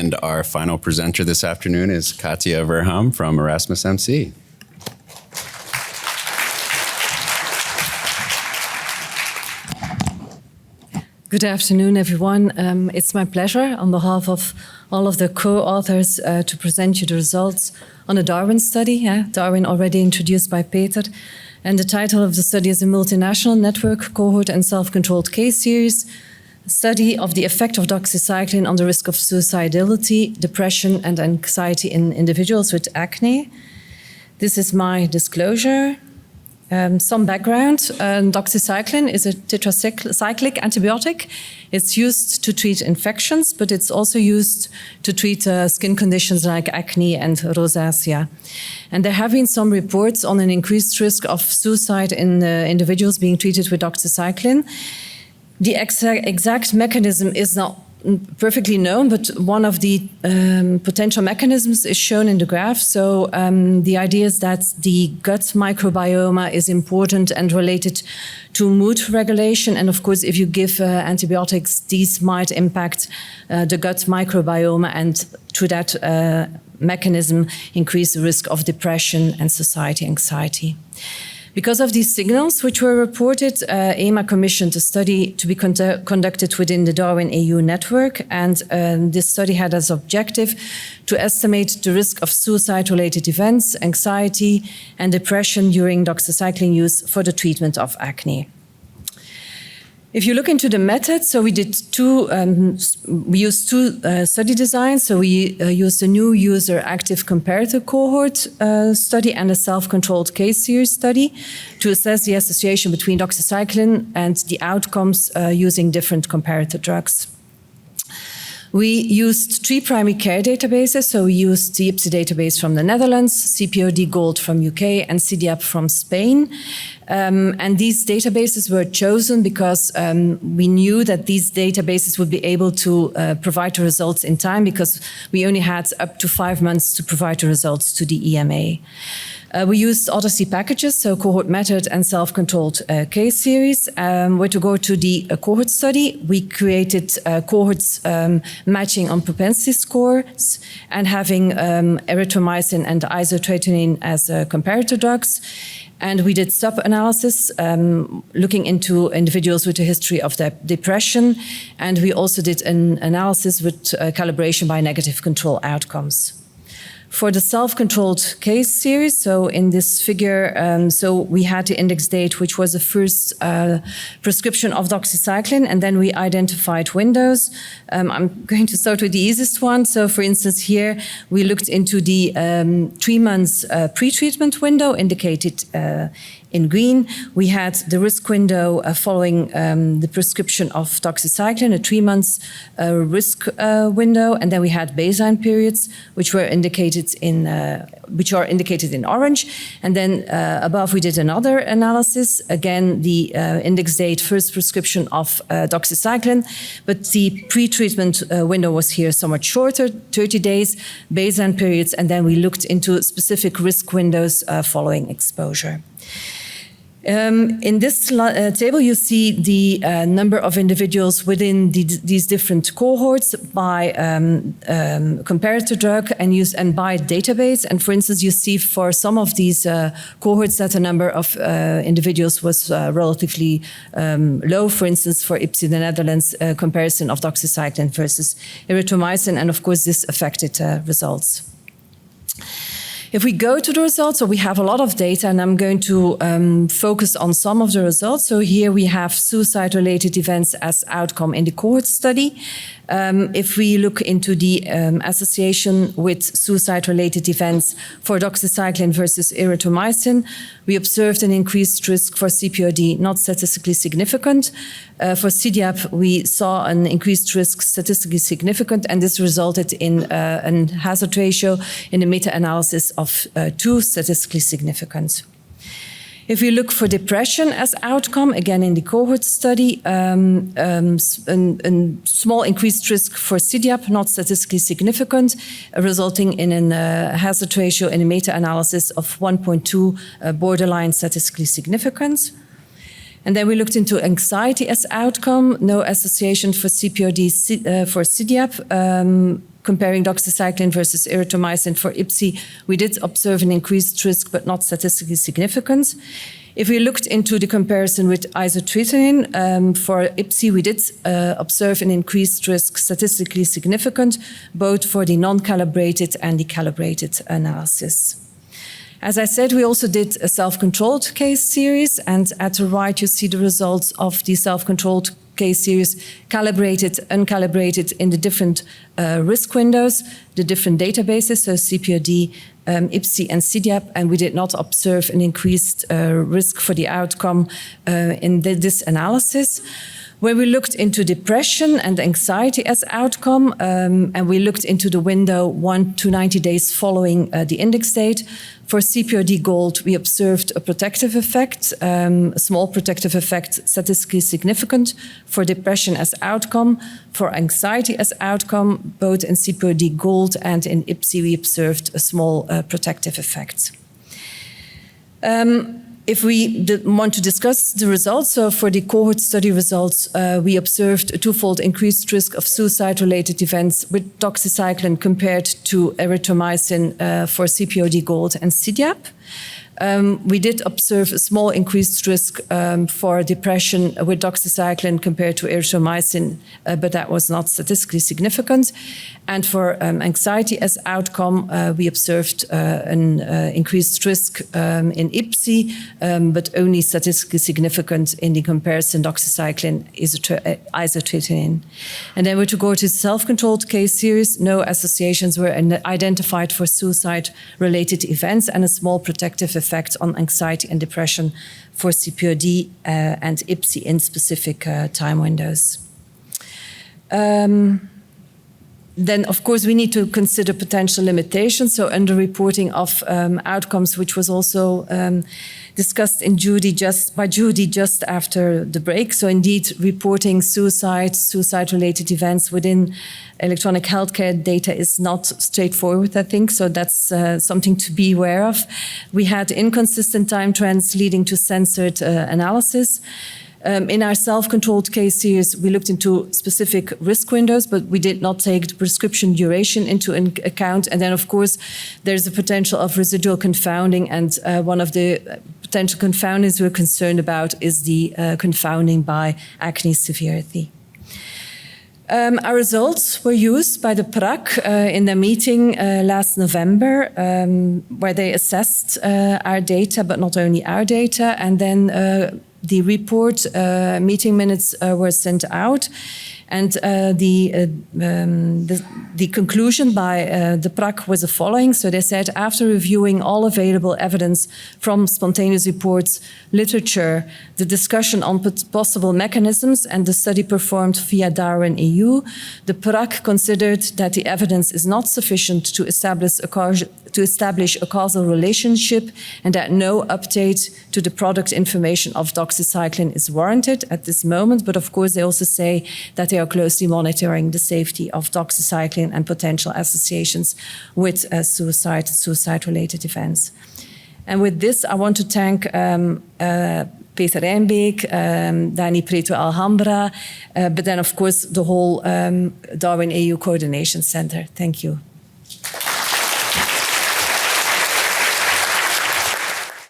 And our final presenter this afternoon is Katia Verhamme from Erasmus MC. Good afternoon, everyone. It's my pleasure, on behalf of all of the co-authors, to present you the results on a Darwin study. Darwin already introduced by Peter. And the title of the study is a multinational network, cohort and self-controlled case series, study of the effect of doxycycline on the risk of suicidality, depression and anxiety in individuals with acne. This is my disclosure. Some background. Doxycycline is a tetracyclic antibiotic. It's used to treat infections, but it's also used to treat skin conditions like acne and rosacea. And there have been some reports on an increased risk of suicide in individuals being treated with doxycycline. The exact mechanism is not perfectly known, but one of the potential mechanisms is shown in the graph. So the idea is that the gut microbiome is important and related to mood regulation. And of course, if you give antibiotics, these might impact the gut microbiome and through that mechanism increase the risk of depression and society anxiety. Because of these signals which were reported, EMA commissioned a study to be conducted within the DARWIN EU network, and this study had as objective to estimate the risk of suicide-related events, anxiety and depression during doxycycline use for the treatment of acne. If you look into the method, so we used two study designs. So we used a new user active comparator cohort study and a self-controlled case series study to assess the association between doxycycline and the outcomes using different comparator drugs. We used 3 primary care databases. So we used the IPSI database from the Netherlands, CPOD Gold from UK, and CDAP from Spain. And these databases were chosen because we knew that these databases would be able to provide the results in time, because we only had up to 5 months to provide the results to the EMA. We used Odyssey packages, so cohort method and self-controlled case series. Where to go to the cohort study, we created cohorts matching on propensity scores and having erythromycin and isotretinoin as comparator drugs. And we did sub-analysis looking into individuals with a history of depression. And we also did an analysis with calibration by negative control outcomes. For the self-controlled case series, so in this figure, so we had the index date, which was the first prescription of doxycycline, and then we identified windows. I'm going to start with the easiest one. So for instance, here we looked into the 3 months pre-treatment window indicated in green. We had the risk window following the prescription of doxycycline, a 3 months risk window, and then we had baseline periods, which were indicated in orange. And then above we did another analysis. Again, the index date, first prescription of doxycycline, but the pre-treatment window was here somewhat shorter, 30 days, baseline periods, and then we looked into specific risk windows following exposure. In this table, you see the number of individuals within these different cohorts by comparator drug and by database. And for instance, you see for some of these cohorts that the number of individuals was relatively low. For instance, for IPSI, the Netherlands, comparison of doxycycline versus erythromycin. And of course, this affected results. If we go to the results, so we have a lot of data, and I'm going to focus on some of the results. So here we have suicide-related events as outcome in the cohort study. If we look into the association with suicide-related events for doxycycline versus erythromycin, we observed an increased risk for CPOD, not statistically significant. For CDAP, we saw an increased risk statistically significant, and this resulted in a hazard ratio in a meta-analysis of 2 statistically significant. If we look for depression as outcome, again in the cohort study, a small increased risk for CDAP, not statistically significant, resulting in a hazard ratio in a meta-analysis of 1.2, borderline statistically significant. And then we looked into anxiety as outcome, no association for CPOD for CDAP, comparing doxycycline versus erythromycin for IPSY, we did observe an increased risk, but not statistically significant. If we looked into the comparison with isotretinoin, for IPSY, we did observe an increased risk, statistically significant, both for the non-calibrated and the calibrated analysis. As I said, we also did a self-controlled case series, and at the right you see the results of the self-controlled case series, calibrated, uncalibrated in the different risk windows, the different databases, so CPOD, IPSY and CDAP, and we did not observe an increased risk for the outcome in this analysis. Where we looked into depression and anxiety as outcome, and we looked into the window 1 to 90 days following the index date. For CPOD Gold, we observed a protective effect, a small protective effect, statistically significant. For depression as outcome, for anxiety as outcome, both in CPOD Gold and in IPSY, we observed a small protective effect. If we want to discuss the results, so for the cohort study results, we observed a twofold increased risk of suicide-related events with doxycycline compared to erythromycin for CPOD Gold and CDAP. We did observe a small increased risk for depression with doxycycline compared to erythromycin, but that was not statistically significant. And for anxiety as outcome, we observed an increased risk in IPSY, but only statistically significant in the comparison doxycycline isotretinoin. And then to go to self-controlled case series, no associations were identified for suicide-related events and a small protective effect on anxiety and depression for CPOD and IPSY in specific time windows. Then, of course, we need to consider potential limitations. So underreporting of outcomes, which was also discussed by Judy just after the break. So indeed, reporting suicide-related events within electronic healthcare data is not straightforward, I think. So that's something to be aware of. We had inconsistent time trends leading to censored analysis. In our self-controlled case series, we looked into specific risk windows, but we did not take the prescription duration into account. And then, of course, there's a potential of residual confounding. And one of the potential confoundings we're concerned about is the confounding by acne severity. Our results were used by the PRAC in their meeting last November, where they assessed our data, but not only our data. And then the report meeting minutes were sent out, and the conclusion by the PRAC was the following. So they said, after reviewing all available evidence from spontaneous reports, literature, the discussion on possible mechanisms, and the study performed via DARWIN EU, the PRAC considered that the evidence is not sufficient to establish a causal relationship, and that no update to the product information of doxycycline is warranted at this moment. But of course, they also say that they are closely monitoring the safety of doxycycline and potential associations with suicide-related events. And with this, I want to thank Peter Rijnbeek, Dani Prieto Alhambra, but then of course the whole DARWIN EU Coordination Center. Thank you.